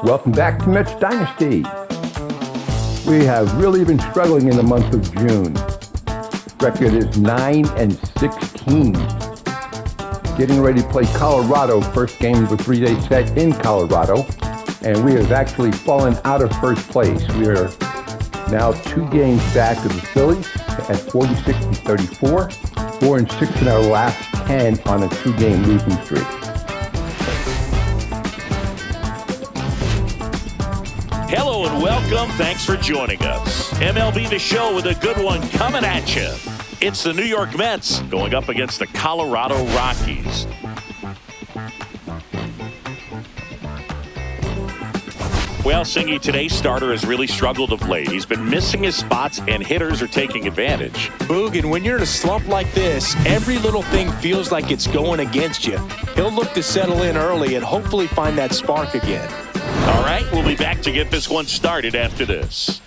Welcome back to Mets Dynasty. We have really been struggling in the month of June. Record is 9-16. Getting ready to play Colorado. First game of a 3-day set in Colorado. And we have actually fallen out of first place. We are now 2 games back of the Phillies at 46-34. 4-6 in our last 10 on a 2-game losing streak. Hello and welcome. Thanks for joining us. MLB The Show with a good one coming at you. It's the New York Mets going up against the Colorado Rockies. Well, Singy, today's starter has really struggled of late. He's been missing his spots, and hitters are taking advantage. Boog, and when you're in a slump like this, every little thing feels like it's going against you. He'll look to settle in early and hopefully find that spark again. All right, we'll be back to get this one started after this.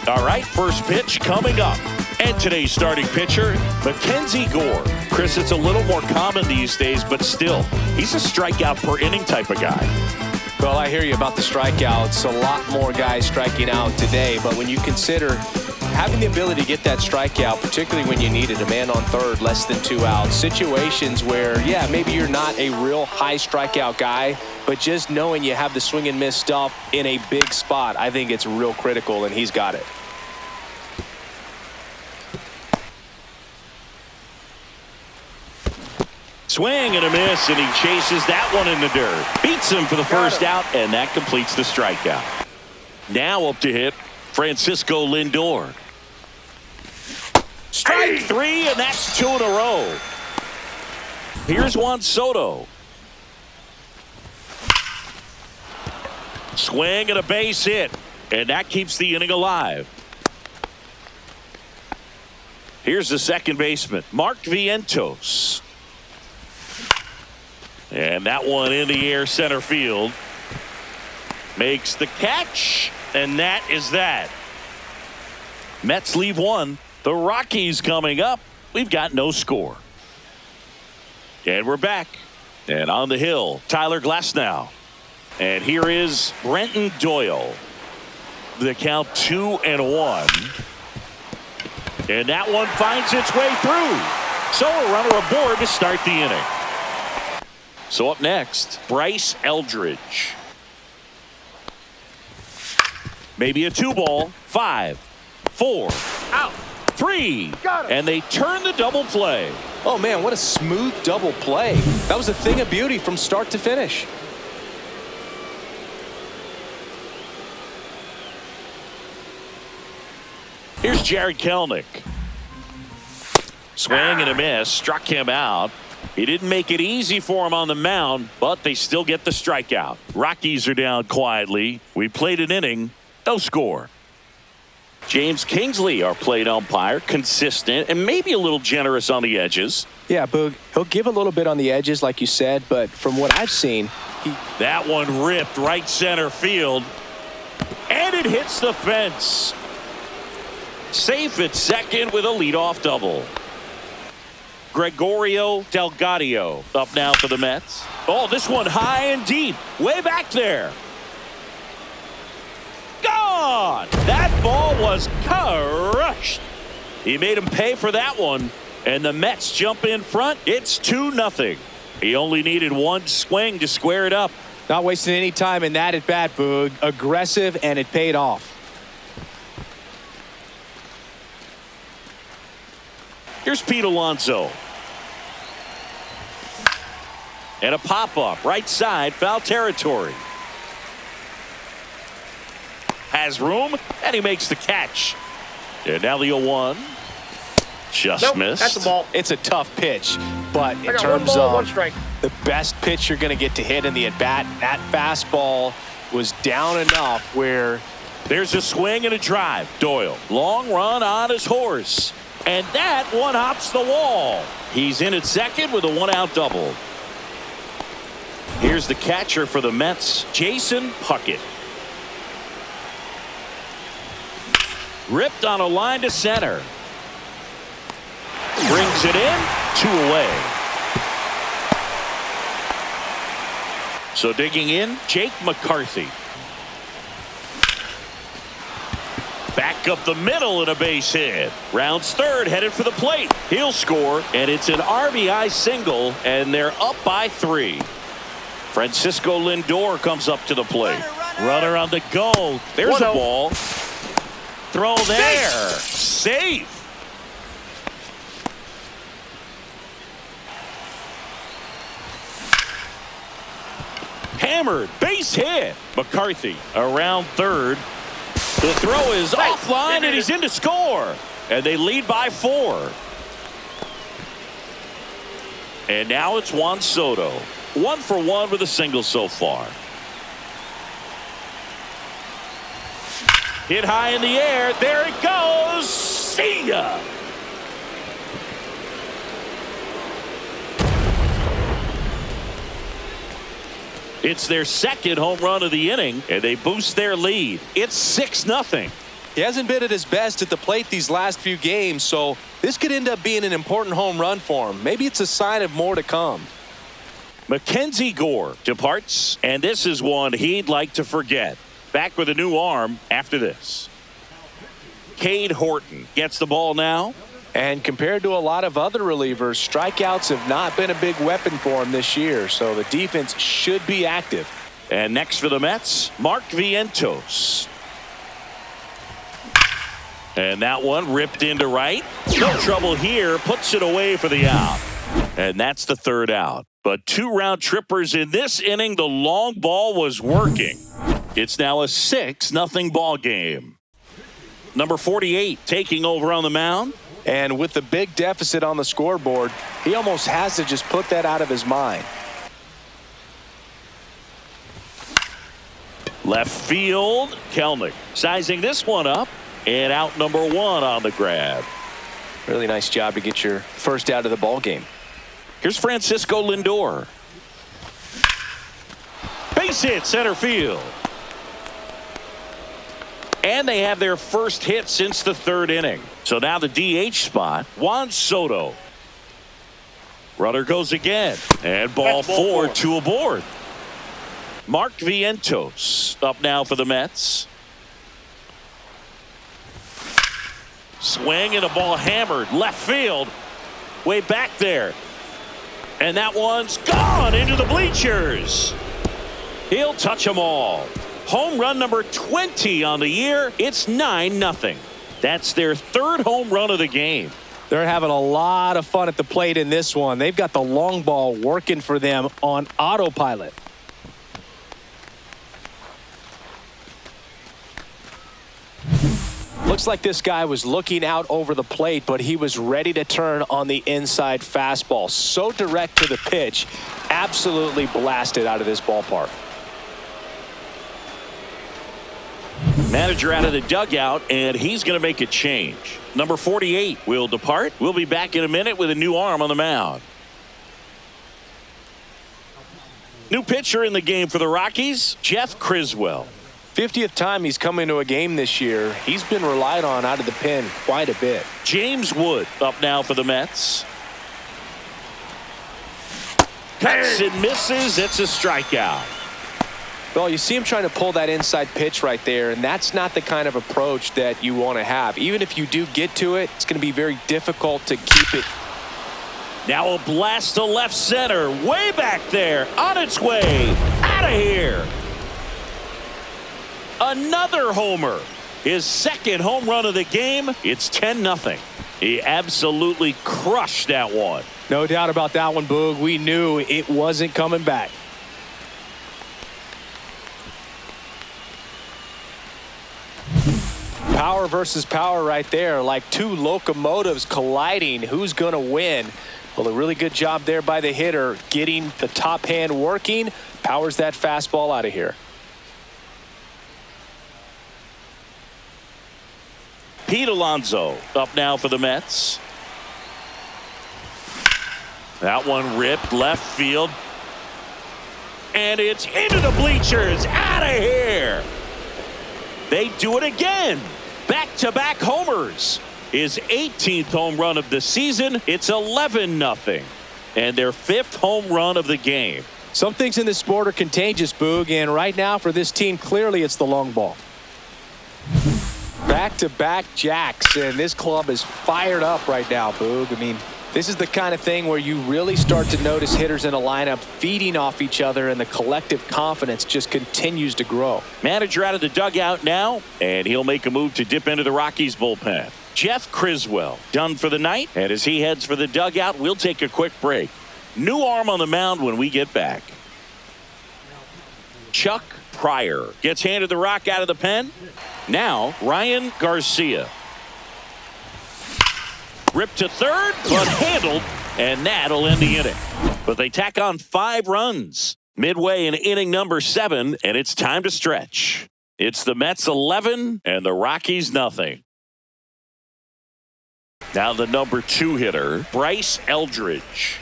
All right, first pitch coming up. And today's starting pitcher, Mackenzie Gore. Chris, it's a little more common these days, but still, he's a strikeout per inning type of guy. Well, I hear you about the strikeouts. A lot more guys striking out today, but when you consider having the ability to get that strikeout, particularly when you needed a man on third, less than 2 outs, situations where, yeah, maybe you're not a real high strikeout guy, but just knowing you have the swing and miss stuff in a big spot, I think it's real critical, and he's got it. Swing and a miss, and he chases that one in the dirt. Beats him for the first out, and that completes the strikeout. Now up to hit Francisco Lindor. Strike 3, and that's 2 in a row. Here's Juan Soto. Swing and a base hit, and that keeps the inning alive. Here's the second baseman, Mark Vientos. And that one in the air center field. Makes the catch, and that is that. Mets leave 1. The Rockies coming up. We've got no score. And we're back. And on the hill, Tyler Glasnow. And here is Brenton Doyle. The count 2-1. And that one finds its way through. So a runner aboard to start the inning. So up next, Bryce Eldridge. Maybe a 2-ball. 5, 4, out, 3, and they turn the double play. Oh man, what a smooth double play. That was a thing of beauty from start to finish. Here's Jared Kelenic. Swing and a miss, struck him out. He didn't make it easy for him on the mound, but they still get the strikeout. Rockies are down quietly. We played an inning, no score. James Kingsley, our plate umpire, consistent and maybe a little generous on the edges. Yeah, Boog, he'll give a little bit on the edges, like you said, but from what I've seen, that one ripped right center field, and it hits the fence. Safe at second with a leadoff double. Gregorio Delgado up now for the Mets. Oh, this one high and deep, way back there. Gone! That ball was crushed. He made him pay for that one, and the Mets jump in front. It's 2-0. He only needed one swing to square it up. Not wasting any time in that at bat, Boog. Aggressive, and it paid off. Here's Pete Alonso. And a pop-up, right side, foul territory. Has room, and he makes the catch. And now the 0-1. Just missed. That's a ball. It's a tough pitch, but in terms of the best pitch you're going to get to hit in the at-bat, that fastball was down enough where there's a swing and a drive. Doyle, long run on his horse. And that one hops the wall. He's in at second with a 1-out double. Here's the catcher for the Mets, Jason Puckett. Ripped on a line to center. Brings it in, 2 away. So digging in, Jake McCarthy. Back up the middle and a base hit. Rounds third, headed for the plate. He'll score, and it's an RBI single, and they're up by 3. Francisco Lindor comes up to the plate. Runner on the go. There's a ball. Throw there. Safe. Hammered. Base hit. McCarthy around third. The throw is offline, and he's in to score. And they lead by 4. And now it's Juan Soto. 1 for 1 with a single so far. Hit high in the air. There it goes. See ya. It's their second home run of the inning, and they boost their lead. It's 6-0. He hasn't been at his best at the plate these last few games, so this could end up being an important home run for him. Maybe it's a sign of more to come. Mackenzie Gore departs, and this is one he'd like to forget. Back with a new arm after this. Cade Horton gets the ball now. And compared to a lot of other relievers, strikeouts have not been a big weapon for him this year, so the defense should be active. And next for the Mets, Mark Vientos. And that one ripped into right. No trouble here. Puts it away for the out. And that's the third out. But 2 round trippers in this inning. The long ball was working. It's now a 6-0 ball game. Number 48 taking over on the mound. And with the big deficit on the scoreboard, he almost has to just put that out of his mind. Left field, Kelnick sizing this one up, and out number 1 on the grab. Really nice job to get your first out of the ball game. Here's Francisco Lindor. Base hit center field. And they have their first hit since the 3rd inning. So now the DH spot, Juan Soto. Runner goes again. And ball 4, 2 aboard. Mark Vientos up now for the Mets. Swing and a ball hammered. Left field. Way back there. And that one's gone into the bleachers. He'll touch them all. Home run number 20 on the year. It's 9-0. That's their 3rd home run of the game. They're having a lot of fun at the plate in this one. They've got the long ball working for them on autopilot. Looks like this guy was looking out over the plate, but he was ready to turn on the inside fastball. So direct to the pitch. Absolutely blasted out of this ballpark. Manager out of the dugout, and he's going to make a change. Number 48 will depart. We'll be back in a minute with a new arm on the mound. New pitcher in the game for the Rockies, Jeff Criswell. 50th time he's come into a game this year. He's been relied on out of the pen quite a bit. James Wood up now for the Mets. Cuts and misses. It's a strikeout. Well, you see him trying to pull that inside pitch right there, and that's not the kind of approach that you want to have. Even if you do get to it, it's going to be very difficult to keep it. Now a blast to left center. Way back there. On its way. Out of here. Another homer. His 2nd home run of the game. It's 10-0. He absolutely crushed that one. No doubt about that one, Boog. We knew it wasn't coming back. Power versus power right there, like 2 locomotives colliding. Who's going to win? Well, a really good job there by the hitter, getting the top hand working. Powers that fastball out of here. Pete Alonso up now for the Mets. That one ripped left field. And it's into the bleachers. Out of here. They do it again. Back-to-back homers. His 18th home run of the season. It's 11-0. And their 5th home run of the game. Some things in this sport are contagious, Boog, and right now for this team, clearly it's the long ball. Back-to-back jacks, and this club is fired up right now, Boog. I mean, this is the kind of thing where you really start to notice hitters in a lineup feeding off each other, and the collective confidence just continues to grow. Manager out of the dugout now, and he'll make a move to dip into the Rockies bullpen. Jeff Criswell done for the night, and as he heads for the dugout, we'll take a quick break. New arm on the mound when we get back. Chuck Pryor gets handed the rock out of the pen. Now Ryan Garcia. Ripped to third, but handled, and that'll end the inning. But they tack on 5 runs. Midway in inning number 7, and it's time to stretch. It's the Mets 11 and the Rockies nothing. Now the number 2 hitter, Bryce Eldridge.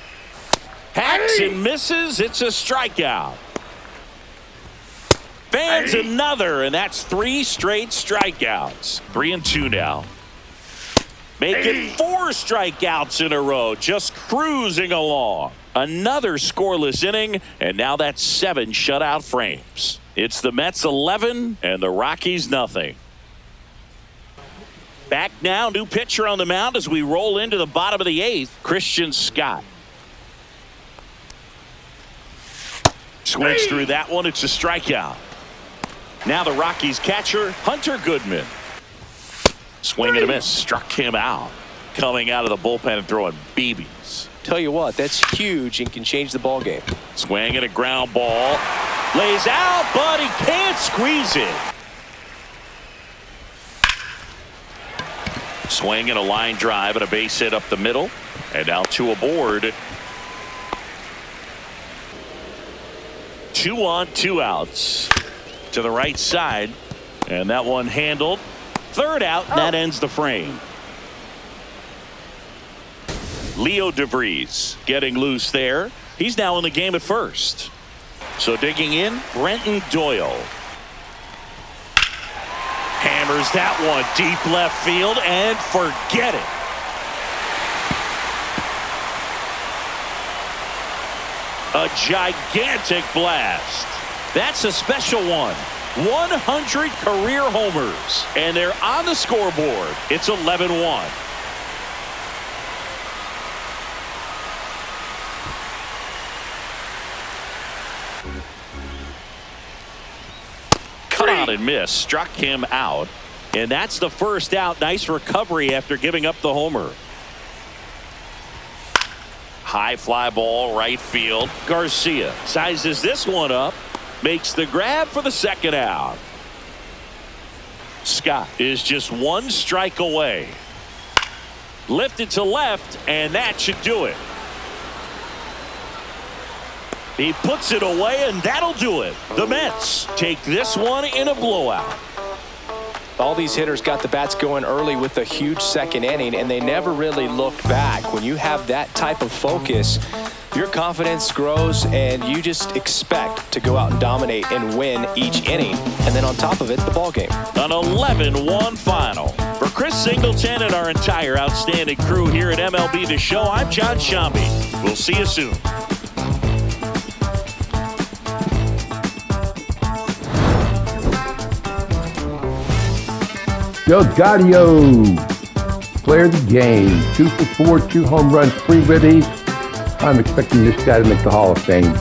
Hacks and misses. It's a strikeout. Fans another, and that's 3 straight strikeouts. 3-2 now. Making 4 strikeouts in a row, just cruising along. Another scoreless inning, and now that's 7 shutout frames. It's the Mets 11 and the Rockies nothing. Back now, new pitcher on the mound as we roll into the bottom of the 8th, Christian Scott. Swings through that one. It's a strikeout. Now the Rockies catcher, Hunter Goodman. Swing and a miss. Struck him out. Coming out of the bullpen and throwing BBs. Tell you what, that's huge and can change the ball game. Swing and a ground ball. Lays out, but he can't squeeze it. Swing and a line drive and a base hit up the middle. And now 2 aboard. 2 on, 2 outs. To the right side. And that one handled. 3rd out, and that ends the frame. Leo DeVries getting loose there. He's now in the game at first. So digging in, Brenton Doyle. Hammers that one deep left field and forget it. A gigantic blast. That's a special one. 100 career homers. And they're on the scoreboard. It's 11-1. Cut out and miss. Struck him out. And that's the 1st out. Nice recovery after giving up the homer. High fly ball, right field. Garcia sizes this one up. Makes the grab for the 2nd out. Scott is just 1 strike away. Lifted to left, and that should do it. He puts it away, and that'll do it. The Mets take this one in a blowout. All these hitters got the bats going early with a huge 2nd inning, and they never really looked back. When you have that type of focus, your confidence grows, and you just expect to go out and dominate and win each inning. And then on top of it, the ball game. An 11-1 final. For Chris Singleton and our entire outstanding crew here at MLB The Show, I'm John Shambi. We'll see you soon. Delgadillo, player of the game, 2 for 4, 2 home runs, 3 ribbies. I'm expecting this guy to make the Hall of Fame.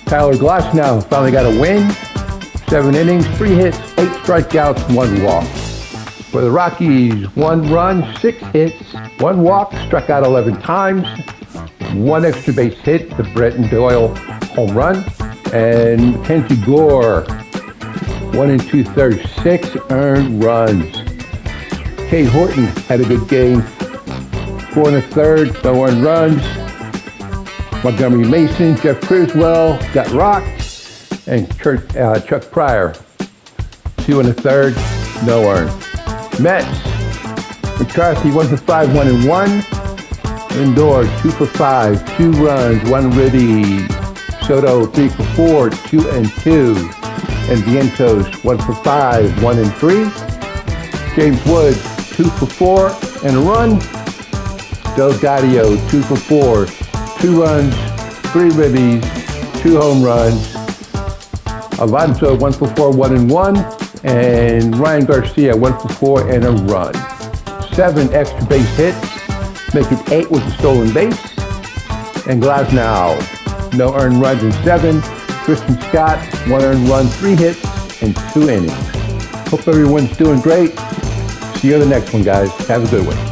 Tyler Glasnow finally got a win. 7 innings, 3 hits, 8 strikeouts, 1 walk. For the Rockies, 1 run, 6 hits, 1 walk, struck out 11 times, 1 extra base hit, the Brenton Doyle home run, and Mackenzie Gore, 1 2/3, 6 earned runs. Kate Horton had a good game. 4 1/3, no earned runs. Montgomery Mason, Jeff Criswell got rocked, and Chuck Pryor, 2 1/3, no earned. Mets, McCarthy 1 for 5, 1 1. Lindor 2 for 5, 2 runs, 1 ribby. Soto 3 for 4, 2 2. And Vientos 1 for 5, 1 3. James Wood 2 for 4 and a run. Delgadillo 2 for 4, 2 runs, 3 ribbies, 2 home runs. Alonso 1 for 4, 1 and 1, and Ryan Garcia 1 for 4 and a run. 7 extra base hits, make it 8 with a stolen base. And Glasnow, no earned runs in 7. Christian Scott, 1 earned run, 3 hits, and 2 innings. Hope everyone's doing great. See you on the next one, guys. Have a good one.